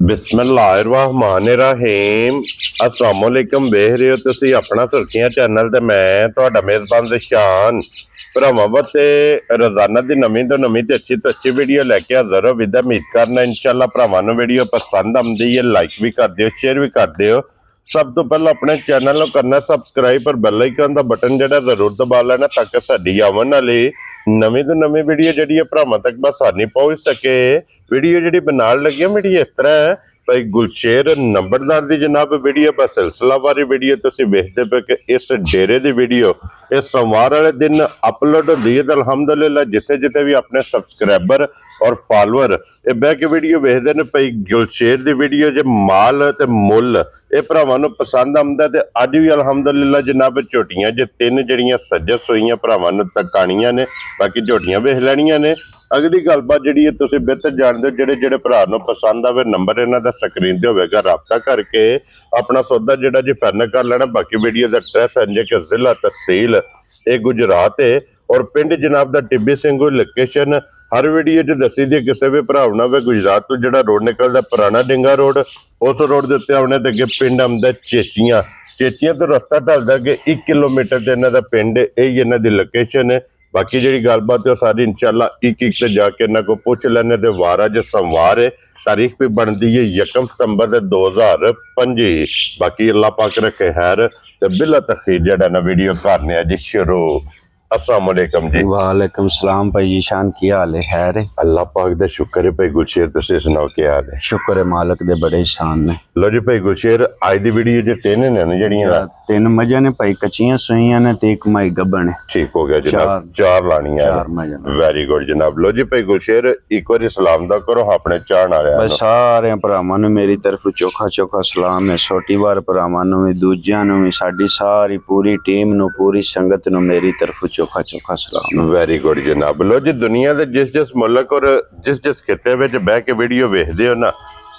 बिस्मिल्लाहिर्रहमानिर्रहीम अस्सलामुअलैकुम वेख रहे हो तुसी अपना सुर्खियां चैनल ते मैं तुहाडा मेजबान दिशान भरावां वास्ते रोजाना दी नवीं तो अच्छी वीडियो लैके हाजिर हो। विद उम्मीद करना इंशाअल्लाह भरावां नूं वीडियो पसंद आउंदी है। लाइक भी कर दिओ, शेयर भी कर दिओ। सब तो पहले अपने चैनल को करना सबसक्राइब और बेल आइकन का बटन जो जरूर दबा लेना ताकि साडी आवन वाली नवीं तो नवीं वीडियो जी भरावां तक आसानी पहुंच सके। वीडियो जी बनाने लगी वीडियो इस तरह है भाई गुलशेर नंबरदार की जनाब वीडियो बस सिलसिलावारी वीडियो तुसीं वेखदे पे कि इस डेरे की वीडियो इस सोमवार वाले दिन अपलोड होती है। तो अलहमदुलिल्लाह जिथे जिथे भी अपने सबसक्राइबर और फॉलोअर ये बह के वीडियो वेखते हैं भाई गुलशेर की वीडियो जो माल ते मुल ये भरावां नूं पसंद आउंदा। ते अज भी अलहमदुलिल्लाह जनाब झोटियां जो तीन जड़ियां सजस होईयां भरावां नूं तकाणियां ने, बाकी झोटियां वेख लैणियां ने। अगली गलबात जी तुम बेहतर जानते हो जेडे जेडे भरा पसंद आवे नंबर इन्हों का स्क्रीन से होगा, राबता करके अपना सौदा जोड़ा जी फाइनल कर लेना। बाकी वीडियो का एड्रैस है कि जिला तहसील ये गुजरात है और पिंड जनाब का टिब्बी सिंघू लोकेशन हर वीडियो च दसी दी। किसी भी भरा होवे गुजरात तो जो रोड निकलता पुराना डिंगा रोड उस रोड के उत्ते आने तो अगे पिंड आंदा चेचियां। चेचियां तो रस्ता ढलता कि 1 किलोमीटर से इन्हों का पिंड यही इन्हों की लोकेशन है। बाकी जी गलबात है सारी इंशाअल्लाह एक एक से जाके इन्हों को पूछ लेने। तो वार अज सोमवार है, तारीख भी बनती है 1 सितंबर 2025। बाकी अल्लाह पाक रखे खैर ते बिला तखीर जड़ा ना वीडियो करने जी शुरू। अस्सलाम वालेकुम जी। वालेकुम सलाम भाई जी शान की हाल है? खैर है अल्लाह पाक दा शुक्र है। भाई गुलशेर तुसीं सुनाओ क्या हाल है? शुक्र है मालक दे बड़े शान ने। लो जी भाई गुलशेर आज दी वीडियो जे तीन ने जड़ियां तीन मजा ने भाई कच्चियां सुइयां ने ते एक माई गब्बन है। ठीक हो गया जनाब, चार लानियां वेरी गुड जनाब। लो जी भाई गुलशेर एक बार सलाम दा करो अपने चाहण वाले बस सारे भरावां नूं मेरी तरफ चोखा चोखा सलाम है। छोटी बार भरावां नूं भी दूजियां नूं भी साडी सारी पूरी टीम नूं पूरी संगत नूं मेरी तरफ चोखा चोखा सलाम। वेरी गुड जनाब। लो जी दुनिया के जिस जिस मुल्क और जिस जिस खिते विच बह के वीडियो वेखदे हो ना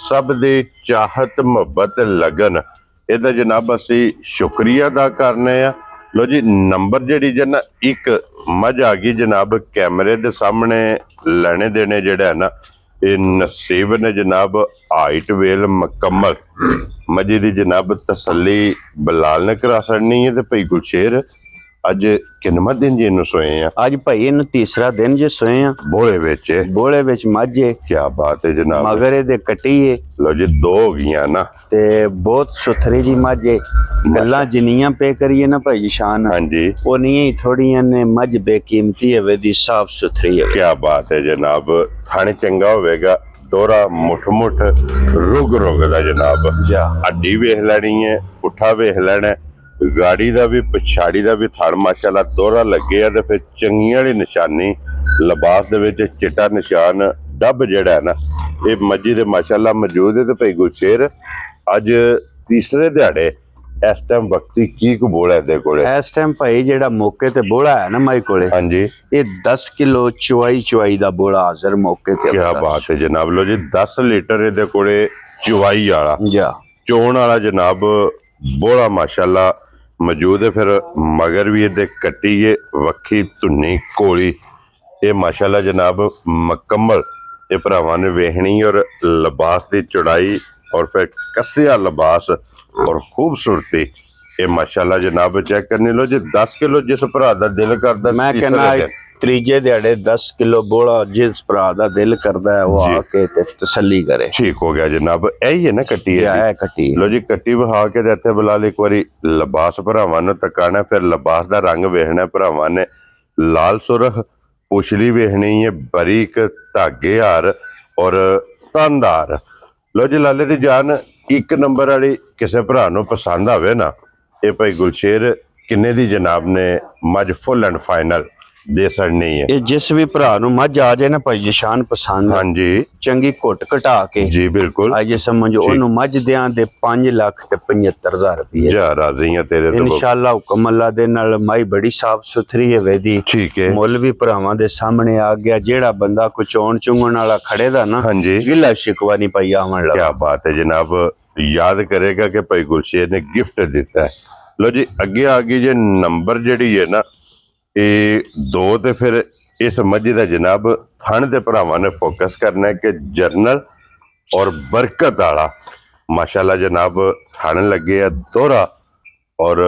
सब दी चाहत मुहब्बत लगन इहदा जनाब असी शुक्रिया अदा करने आ। लो जी नंबर जी जना एक मझ आ गई जनाब कैमरे दे सामने लेने देने जेड़ा है ना ये नसीब ने जनाब हाइट वेल मुकम्मल मजी दी जनाब तसली बलाल ने करा छड़नी है। तो भाई गुलशेर अज किन्नवां दिन जी इन्हू सोए हैं? अज भाई इन्हू तीसरा दिन जे सोए हैं बोले विच मझे। क्या बात है जनाब। मगर दे कटी है। लो जी दो हो गई ना ते बहुत सुथरी जी मझे गल्लां जिन्नियां पे करिए ना भाई शान हाँ जी उन्नियां ही थोड़ियां ने मझ बेकीमती है वेदी साफ सुथरी है। क्या बात है जनाब। थाने चंगा होवेगा दोरा मुठ मुठ रुग रुग दा जनाब हड्डी वेख लैनी है पुठा वेख लेना गाड़ी का भी पिछाड़ी का भी थड़ माशाल्लाह दोहरा लगे है। तो फिर चंगी वाली निशानी लिबास दे विच चिट्टा निशान डब जेड़ा है ना ये मजी दे माशाल्लाह मौजूद है। तो भाई गुलशेर अज तीसरे दिहाड़े इस टाइम वक्ती की बोला है कोले? इस टाइम भाई जेड़ा मौके ते बोला है ना माई कोले हाँ जी ये 10 किलो चुवाई दा बोला हाजिर मौके ते। क्या बात है जनाब। लो जी 10 लीटर ये कोले चुवाई वाला चोण वाला जनाब बोला माशाल्लाह मौजूद है। फिर मगर भी ये कट्टी है वक्खी धुन्नी कोली ये माशाल्लाह जनाब मुकम्मल ये भरावां ने वेखनी और लिबास की चौड़ाई और फिर कसिया लिबास और खूबसूरती ये माशाल्लाह जनाब चेक करनी। लो जी 10 किलो जिस भरा दा दिल करदा मैं कहना त्रीजे दिहाड़े 10 किलो बोला जिस भरा दा दिल करदा है वो आके ते तसल्ली करे। ठीक हो गया जनाब। यही है ना कट्टी है कट्टी। लो जी कट्टी बहा के इत्थे बिलाल एक बारी लिबास भरावां नूं तकाना फिर लिबास दा रंग वेखना। भरावां ने लाल सुरख पुछली वेखनी है बारीक धागे हार और तंदार। लो जी लाले दी जान एक नंबर वाली किसी भरा नूं पसंद आवे ना ये भाई गुलशेर किन्ने दी जनाब ने मझ फुल एंड फाइनल दे सड़नी है? ये जिस भी भरा नूं मझ आ जाए ना भाई जिशान पसंद हाँ जी चंगी घुट घटा के जी बिल्कुल आज समझो ओनू मझ दियां दे 5,75,000 रुपये जा राजी है तेरे तो इंशाअल्लाह हुक्म अल्लाह दे नाल माई बड़ी साफ सुथरी है वेदी। ठीक है मुल भी भरावां दे सामने आ गया जेड़ा बंदा कोई चोण चुंगण वाला खड़े दा ना हाँ जी गिला शिकवा नहीं पाई आवन लगा। क्या बात है जनाब याद करेगा कि भाई गुलशेर ने गिफ्ट दिता है। लो जी अगे आ गई जे नंबर जी है ना ये 2 तो फिर इस मझी का जनाब थन के भरावां ने फोकस करना है कि जरनल और बरकत वाला माशाल्लाह जनाब थाने लगे है दोहरा और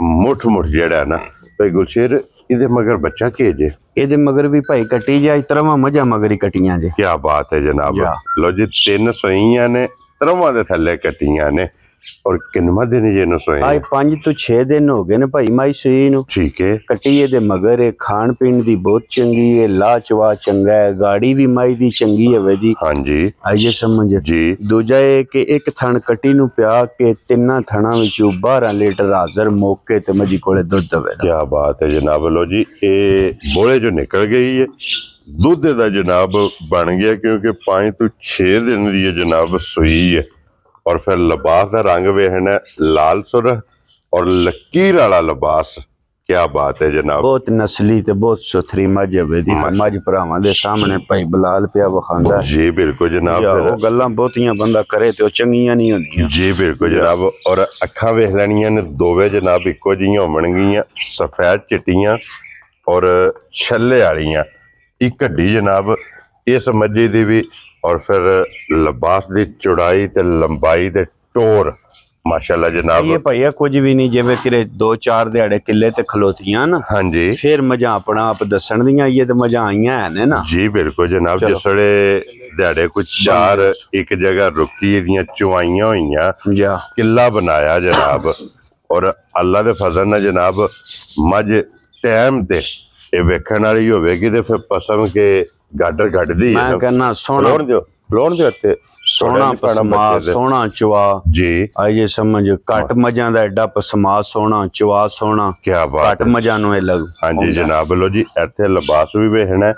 मुठ मुठ जेड़ा है ना भाई गुलशेर इधे मगर बच्चा के जे ਇਹਦੇ ਮਗਰ ਵੀ ਭਾਈ ਕੱਟੀ ਜਾ ਇਸ ਤਰ੍ਹਾਂ ਮਜਾ ਮਗਰ ਹੀ ਕਟੀਆਂ ਜੇ क्या बात है जनाब या। लो जी 3 सोइयां ने तरवा दे थल्ले कटियां ने और किन्नवा दिन जे नु सोए ਆਏ 5 ਤੋਂ 6 ਦਿਨ ਹੋ ਗਏ ਨੇ ਭਾਈ ਮਾਈ ਸੂਈ ਨੂੰ ठीक है ਕੱਟੀ ਇਹਦੇ ਮਗਰ ਹੈ ਖਾਣ ਪੀਣ ਦੀ ਬਹੁਤ ਚੰਗੀ ਹੈ ਲਾਚਵਾ ਚੰਗਾ ਹੈ ਗਾੜੀ ਵੀ ਮਾਈ ਦੀ ਚੰਗੀ ਹੈ ਵੇਦੀ हाँ जी ਆਈਏ ਸਮਝ जी ਦੂਜਾ ਇਹ ਕਿ ਇੱਕ ਥਣ ਕੱਟੀ ਨੂੰ ਪਿਆ ਕੇ ਤਿੰਨਾਂ ਥਣਾਂ ਵਿੱਚੋਂ 12 ਲੀਟਰ ਹਾਜ਼ਰ ਮੌਕੇ ਤੇ ਮਜੀ ਕੋਲੇ ਦੁੱਧ ਦਵੇ क्या बात है जनाब लो जी ये बोले जो निकल गई है दूध दा जनाब बन गया क्योंकि 5 ਤੋਂ 6 दिन दी ये जनाब सुई है और फिर लिबास का रंग वेखना लाल सुर और लकीर वाला लिबास क्या बात है जनाब ਬਹੁਤ ਨਸਲੀ ਤੇ ਬਹੁਤ ਸੁਥਰੀ ਮੱਝ ਹੈ ਵੇਦੀ ਮੱਝ ਭਰਾਵਾਂ ਦੇ ਸਾਹਮਣੇ ਭਾਈ ਬਲਾਲ ਪਿਆ ਵਿਖਾਉਂਦਾ जी बिल्कुल जनाब ਉਹ ਗੱਲਾਂ ਬਹੁਤੀਆਂ ਬੰਦਾ ਕਰੇ ਤੇ ਉਹ ਚੰਗੀਆਂ ਨਹੀਂ ਹੁੰਦੀਆਂ जी बिल्कुल जनाब और अखा वेख लैनियां ने दोवे जनाब इको जिहियां होणगियां सफेद चिट्टियां और छल्ले वालियां एक हड्डी जनाब इस मज्जी दी भी और फिर लिबास दी चौड़ाई ते लंबाई ते टोर माशाल्लाह जनाब ਇਹ ਭਈਆ ਕੁਝ ਵੀ ਨਹੀਂ ਜਿਵੇਂ ਕਿਰੇ 2-4 ਦਿਹਾੜੇ ਕਿੱਲੇ ਤੇ ਖਲੋਤੀਆਂ ਨਾ हाँ जी ਫਿਰ ਮਜਾਂ ਆਪਣਾ ਆਪ ਦੱਸਣ ਦੀਆਂ ਇਹ ਤੇ ਮਜਾਂ ਆਈਆਂ ਨੇ ਨਾ जी बिल्कुल जनाब चलो। जिसले दिहाड़े कुछ चार एक जगह रुकी दियां चुआइयां होइयां ਜਾ किला बनाया जनाब और अल्लाह दे फजल नाल जनाब मझ टाइम ते ये वेखण वाली होवेगी ते फिर पसम के गाडर कटदी है ਮੈਂ ਕਹਿੰਨਾ ਸੋਹਣਾ लोण दे उत्ते ਸੋਹਣਾ ਪਸਮਾ ਸੋਹਣਾ ਚਵਾ जी ਆਈਏ ਸਮਝ ਘੱਟ ਮਜਾਂ ਦਾ ਐਡਾ ਪਸਮਾ ਸੋਹਣਾ ਚਵਾ ਸੋਹਣਾ क्या बात ਘੱਟ ਮਜਾਂ ਨੂੰ ਇਹ ਲੱਗ हाँ जी जनाब लो जी इत्थे लिबास भी वेखना है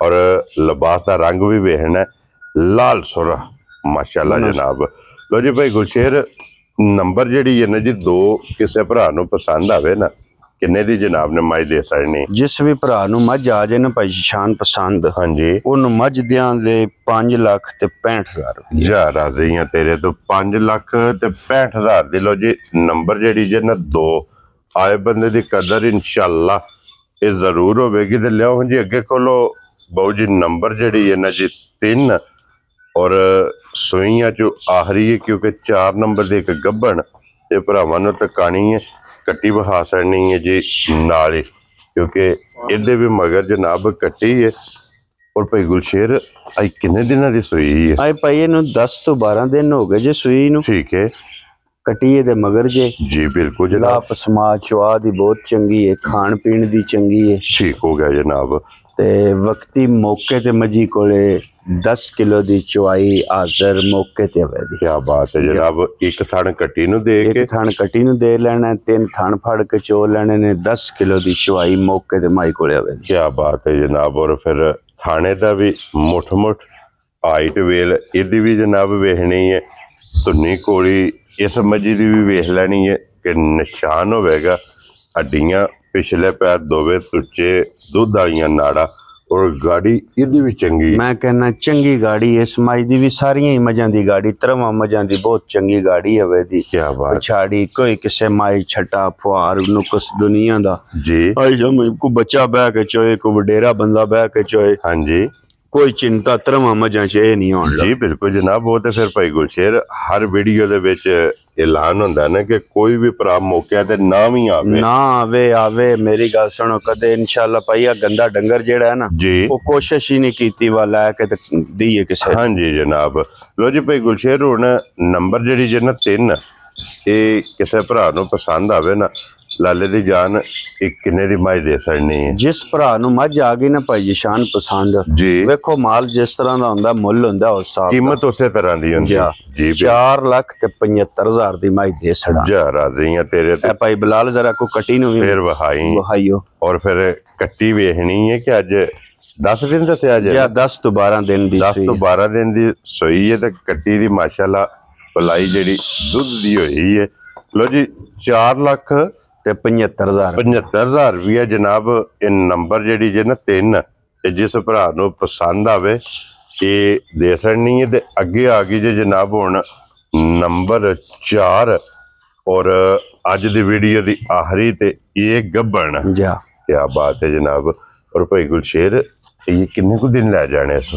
और लिबास का रंग भी वेखना है लाल सुरा माशाल्लाह जनाब लो जी भाई गुलशेर नंबर जेड़ी है ना जी 2 किसे भरा नूं पसंद आवे ना किन्ने दी जनाब ने मज दे सकनी ਜਿਸ ਵੀ ਭਰਾ ਨੂੰ ਮੱਝ ਆ ਜੇ ਨਾ ਭਾਈ ਸ਼ਾਨ ਪਸੰਦ हाँ जी ਉਹਨੂੰ ਮੱਝ ਦਿਆਂ ਦੇ 5 ਲੱਖ ਤੇ 65000 ਰੁਪਏ जा राजी हैं तेरे तो 5 लाख ते 65000 दी लो जी नंबर जेड़ी जे ना 2 आए बंदे दी कदर इंशाल्लाह ये जरूर होवेगी ते लियाओ जी अगे खोलो बहु जी नंबर जेड़ी है ना जी 3 और सुइयां चो आखरी है क्योंकि 4 नंबर दी एक गब्बन ते भरावां नूं तकानी है कट्टी बहा सकनी है जी नाले क्योंकि इहदे भी मगर जनाब कट्टी है और भाई गुलशेर आई किन्ने दिनां दी सुई है ਆਏ ਭਾਈ ਇਹਨੂੰ 10 ਤੋਂ 12 ਦਿਨ ਹੋ ਗਏ ਜੇ ਸੂਈ ਨੂੰ ठीक है ਕਟੀਏ ਦੇ ਮਗਰ ਜੇ जी बिल्कुल ਲਾ जनाब ਪਸਮਾ ਚਵਾ ਦੀ ਬਹੁਤ ਚੰਗੀ ਹੈ ਖਾਣ ਪੀਣ ਦੀ ਚੰਗੀ ਹੈ ठीक हो गया जनाब ਤੇ ਵਕਤੀ ਮੌਕੇ ਤੇ ਮੱਜੀ ਕੋਲੇ 10 ਕਿਲੋ ਦੀ ਚਵਾਈ ਹਾਜ਼ਰ ਮੌਕੇ ਤੇ ਹੋਵੇ ਦੀ क्या बात है जनाब एक थण कट्टी नु दे के ਇੱਕ ਥਣ ਕੱਟੀ ਨੂੰ ਦੇ ਲੈਣਾ 3 ਥਣ ਫੜ ਕੇ ਚੋ ਲੈਣੇ ਨੇ 10 ਕਿਲੋ ਦੀ ਚਵਾਈ ਮੌਕੇ ਤੇ ਮਾਈ ਕੋਲੇ ਹੋਵੇ ਦੀ क्या बात है जनाब और फिर थाने दा भी मुठ मुठ हाइट वेल इहदी भी जनाब वेखनी है धुन्नी कोड़ी इस मजी दी भी वेख लैनी है कि निशान होवेगा हड्डियां पिछले पैर दोवे तुच्चे दुध आईयां नाड़ा और गाड़ी इहदी भी चंगी ਮੈਂ ਕਹਿੰਨਾ ਚੰਗੀ ਗਾੜੀ ਇਸ ਮਾਈ ਦੀ ਵੀ ਸਾਰੀਆਂ ਹੀ ਮੱਝਾਂ ਦੀ ਗਾੜੀ ਤਰਵਾਂ ਮੱਝਾਂ ਦੀ ਬਹੁਤ ਚੰਗੀ ਗਾੜੀ ਹੋਵੇ ਦੀ क्या बात ਪਛਾੜੀ ਕੋਈ ਕਿਸੇ ਮਾਈ ਛਟਾ ਫੁਆਰ ਨੁਕਸ ਦੁਨੀਆ ਦਾ जी ਆਈ ਜਮ ਕੋ ਬੱਚਾ ਬਹਿ ਕੇ ਚੋਏ ਕੋ ਵਡੇਰਾ ਬੰਦਾ ਬਹਿ ਕੇ ਚੋਏ हाँ जी ਕੋਈ ਚਿੰਤਾ ਤਰਵਾਂ ਮੱਝਾਂ 'ਚ ਇਹ ਨਹੀਂ ਹੋਣ जी बिल्कुल जनाब वो तो फिर भाई गुलशेर हर वीडियो दे विच ऐलान हुंदा ना कि कोई भी भरा मौके ते नाम ही आवे ਨਾ ਆਵੇ ਮੇਰੀ ਗੱਲ ਸੁਣੋ ਕਦੇ ਇਨਸ਼ਾਅੱਲਾ ਭਾਈ ਆ ਗੰਦਾ ਡੰਗਰ ਜਿਹੜਾ ਹੈ ਨਾ जी ਉਹ ਕੋਸ਼ਿਸ਼ ਹੀ ਨਹੀਂ ਕੀਤੀ ਵਾ ਲੈ ਕੇ ਤੇ ਦੀਏ ਕਿਸੇ हाँ जी जनाब लो जी भाई गुलशेर हुण नंबर जेड़ी जे ना 3 ਇਹ ਕਿਸੇ ਭਰਾ ਨੂੰ ਪਸੰਦ ਆਵੇ ਨਾ ਲਾਲੇ ਦੀ ਜਾਨ ਇਹ ਕਿੰਨੇ ਦੀ ਮੱਝ ਦੇ ਸਕਣੀ ਹੈ ਜਿਸ ਭਰਾ ਨੂੰ ਮੱਝ ਆ ਗਈ ਨਾ ਭਾਈ ਜਸ਼ਾਨ ਪਸੰਦ ਜੀ ਵੇਖੋ ਮਾਲ ਜਿਸ ਤਰ੍ਹਾਂ ਦਾ ਹੁੰਦਾ ਮੁੱਲ ਹੁੰਦਾ ਉਸ ਹਿਸਾਬ ਦਾ ਕੀਮਤ ਉਸੇ ਤਰ੍ਹਾਂ ਦੀ ਹੁੰਦੀ ਜਾ ਜੀ 4 ਲੱਖ ਤੇ 75000 ਦੀ ਮੱਝ ਦੇ ਛੜਾ ਜਾ ਰਾਜ਼ੀਆਂ ਤੇਰੇ ਤੇ ਇਹ ਭਾਈ ਬਲਾਲ ਜ਼ਰਾ ਕੋ ਕੱਟੀ ਨੂੰ ਵੀ ਫੇਰ ਵਹਾਈ ਵਹਾਈਓ ਔਰ ਫਿਰ ਕੱਟੀ ਵੇਖਣੀ ਹੈ ਕਿ ਅੱਜ 10 ਦਿਨ ਦੱਸਿਆ ਜੇ ਜਾਂ 10 ਤੋਂ 12 ਦਿਨ ਦੀ 10 ਤੋਂ 12 ਦਿਨ ਦੀ ਸੋਈ ਹੈ ਤੇ ਕੱਟੀ ਦੀ ਮਾਸ਼ਾਅੱਲਾ ਪਲਾਈ ਜਿਹੜੀ ਦੁੱਧ ਦੀ ਹੋਈ ਹੈ ਲੋ ਜੀ 4 ਲੱਖ ਤੇ 75000 75000 ਰੁਪਇਆ ਜਨਾਬ ਇਹ ਨੰਬਰ ਜਿਹੜੀ ਜੇ ਨਾ 3 ਤੇ ਜਿਸ ਭਰਾ ਨੂੰ ਪਸੰਦ ਆਵੇ ਇਹ ਦੇ ਸਕਣੀ ਹੈ ਤੇ ਅੱਗੇ ਆ ਗਈ ਜੇ ਜਨਾਬ ਹੁਣ ਨੰਬਰ 4 ਔਰ ਅੱਜ ਦੀ ਵੀਡੀਓ ਦੀ ਆਖਰੀ ਤੇ ਇਹ ਗੱਬਣ ਜਾ ਕੀ ਬਾਤ ਹੈ ਜਨਾਬ ਔਰ ਭਾਈ ਗੁਲਸ਼ੇਰ ਇਹ ਕਿੰਨੇ ਕੁ ਦਿਨ ਲੈ ਜਾਣੇ ਇਸ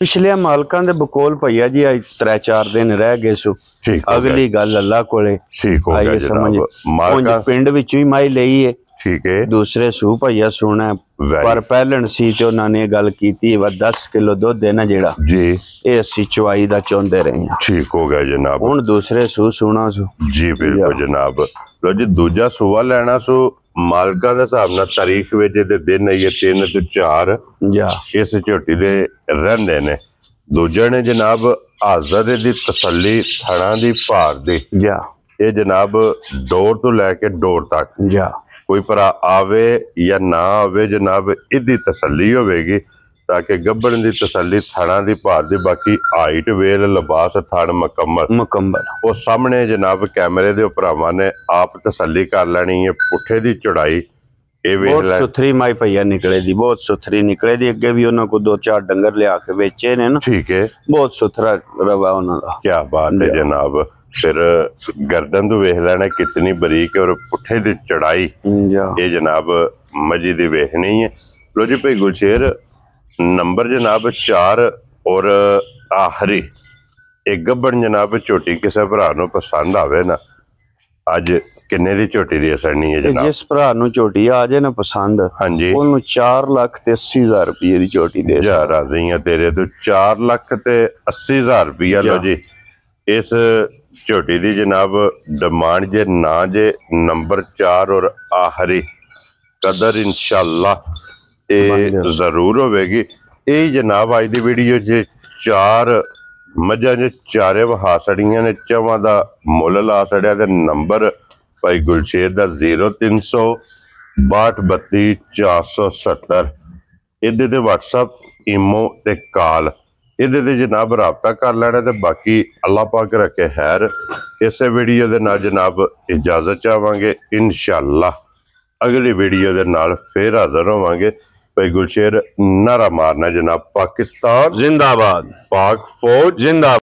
ਪਿਛਲੇ ਮਾਲਕਾਂ ਦੇ ਬਕੋਲ ਭਈਆ ਜੀ ਅੱਜ 3-4 ਦਿਨ ਰਹਿ ਗਏ ਸੋ ਠੀਕ ਹੋ ਅਗਲੀ ਗੱਲ ਅੱਲਾ ਕੋਲੇ ਠੀਕ ਹੋ ਗਿਆ ਆਈਏ ਸਮਝ ਜਨਾਬ ਉਂਝ ਮਾਲਕਾਂ ਪਿੰਡ ਵਿੱਚੋਂ ਹੀ ਮਾਈ ਲਈ ਏ ਠੀਕ ਹੈ ਦੂਸਰੇ ਸੂ ਭਈਆ ਸੁਣਾ ਪਰ ਪਹਿਲਣ ਸੀ ਤੇ ਉਹਨਾਂ ਨੇ ਗੱਲ ਕੀਤੀ ਵਾ 10 ਕਿਲੋ ਦੁੱਧ ਹੈ ਨਾ ਜਿਹੜਾ ਜੀ ਇਹ ਅਸੀਂ ਚੁਆਈ ਦਾ ਚਾਹੁੰਦੇ ਰਹੇ ਹਾਂ ਠੀਕ ਹੋ ਗਿਆ ਜਨਾਬ ਹੁਣ ਦੂਸਰੇ ਸੂ ਸੁਣਾ ਸੂ ਜੀ ਬਿਲਕੁਲ ਜਨਾਬ ਲੋ ਜੀ ਦੂਜਾ ਸੂਆ ਲੈਣਾ ਸੋ ਮਾਲਕਾਂ ਦੇ ਹਿਸਾਬ ਨਾਲ ਤਾਰੀਖ ਵਿੱਚ ਦੇ ਦਿਨ ਇਹ 3 ਤੋਂ 4 ਜਾ ਇਸ ਝੋਟੀ ਦੇ ਰਹਿੰਦੇ ਨੇ ਦੂਜੇ ਨੇ ਜਨਾਬ ਹਾਜ਼ਰ ਦੀ ਤਸੱਲੀ ਥਣਾ ਦੀ ਭਾਰ ਦੀ ਜਾ ਇਹ ਜਨਾਬ ਡੋਰ ਤੋਂ ਲੈ ਕੇ ਡੋਰ ਤੱਕ ਜਾ ਕੋਈ ਭਰਾ ਆਵੇ ਜਾਂ ਨਾ ਆਵੇ ਜਨਾਬ ਇਹਦੀ ਤਸੱਲੀ ਹੋਵੇਗੀ ਤਾਂ ਕਿ ਗੱਭਣ ਦੀ ਤਸੱਲੀ ਥਣਾ ਦੀ ਭਾਰ ਦੀ ਬਾਕੀ ਹਾਈਟ ਵੇਲ ਲਿਬਾਸ ਥਣ ਮੁਕੰਮਲ ਉਹ ਸਾਹਮਣੇ ਜਨਾਬ ਕੈਮਰੇ ਦੇ ਭਰਾਵਾਂ ਨੇ ਆਪ ਤਸੱਲੀ ਕਰ ਲੈਣੀ ਹੈ ਪੁੱਠੇ ਦੀ ਚੌੜਾਈ ਇਹ ਵੇਖ ਬਹੁਤ ਲੈ ਸੁਥਰੀ ਮਾਈ ਭਈਆ ਨਿਕਲੇ ਦੀ ਬਹੁਤ ਸੁਥਰੀ ਨਿਕਲੇ ਦੀ ਅੱਗੇ ਵੀ ਉਹਨਾਂ ਕੋ 2-4 ਡੰਗਰ ਲਿਆ ਕੇ ਵੇਚੇ ਨੇ ਨਾ ਠੀਕ ਹੈ ਬਹੁਤ ਸੁਥਰਾ ਰਵਾ ਉਹਨਾਂ ਦਾ ਕੀ ਬਾਤ ਹੈ ਜਨਾਬ ਫਿਰ ਗਰਦਨ ਤੋਂ ਵੇਖ ਲੈਣਾ ਕਿਤਨੀ ਬਰੀਕ ਔਰ ਪੁੱਠੇ ਦੀ ਚੜਾਈ ਜਾ ਇਹ ਜਨਾਬ ਮਜੀ ਦੀ ਵੇਖਣੀ ਹੈ ਲੋ ਜੀ ਭਾਈ ਗੁਲਸ਼ੇਰ ਨੰਬਰ ਜਨਾਬ 4 ਔਰ ਆਖਰੀ ਇਹ ਗੱਬਣ ਜਨਾਬ ਝੋਟੀ ਕਿਸੇ ਭਰਾ ਨੂੰ ਪਸੰਦ ਆਵੇ ਨਾ ਅੱਜ ਕਿੰਨੇ ਦੀ ਝੋਟੀ ਦੀ ਅਸਰਨੀ ਹੈ ਜਨਾਬ ਜਿਸ ਭਰਾ ਨੂੰ ਝੋਟੀ ਆ ਜੇ ਨਾ ਪਸੰਦ ਹਾਂਜੀ ਉਹਨੂੰ 4,80,000 ਰੁਪਏ ਦੀ ਝੋਟੀ ਦੇ ਜਾ ਰਾਜ਼ੀ ਆ ਤੇਰੇ ਤੋਂ 4,80,000 ਰੁਪਇਆ ਲੋ ਜੀ ਇਸ ਝੋਟੀ ਦੀ ਜਨਾਬ ਡਿਮਾਂਡ ਜੇ ਨਾ ਜੇ ਨੰਬਰ 4 ਔਰ ਆਖਰੀ ਕਦਰ इंशाल्लाह ਇਹ ਜ਼ਰੂਰ ਹੋਵੇਗੀ ਇਹ ਜਨਾਬ ਅੱਜ ਦੀ ਵੀਡੀਓ 'ਚ 4 ਮੱਝਾਂ ਜੇ ਚਾਰੇ ਵਹਾ ਸੜੀਆਂ ਨੇ ਚਵਾਂ ਦਾ ਮੁੱਲ ਲਾ ਸੜਿਆ ਤੇ ਨੰਬਰ ਭਾਈ ਗੁਲਸ਼ੇਰ ਦਾ 0300 6232 470 ਇਹਦੇ ਤੇ WhatsApp ਈਮੋ ਤੇ ਕਾਲ ਇਹਦੇ ਤੇ ਜਨਾਬ ਰਾਬਤਾ ਕਰ ਲੈਣਾ ਤੇ ਬਾਕੀ ਅੱਲਾਹ ਪਾਕ ਰੱਖੇ ਖੈਰ ਇਸੇ ਵੀਡੀਓ ਦੇ ਨਾਲ ਜਨਾਬ ਇਜਾਜ਼ਤ ਚਾਹਾਂਗੇ इंशाल्लाह अगली वीडियो के नाल फिर हाजिर होवांगे भाई गुलशेर नारा मारना जनाब पाकिस्तान जिंदाबाद पाक फौज जिंदाबाद।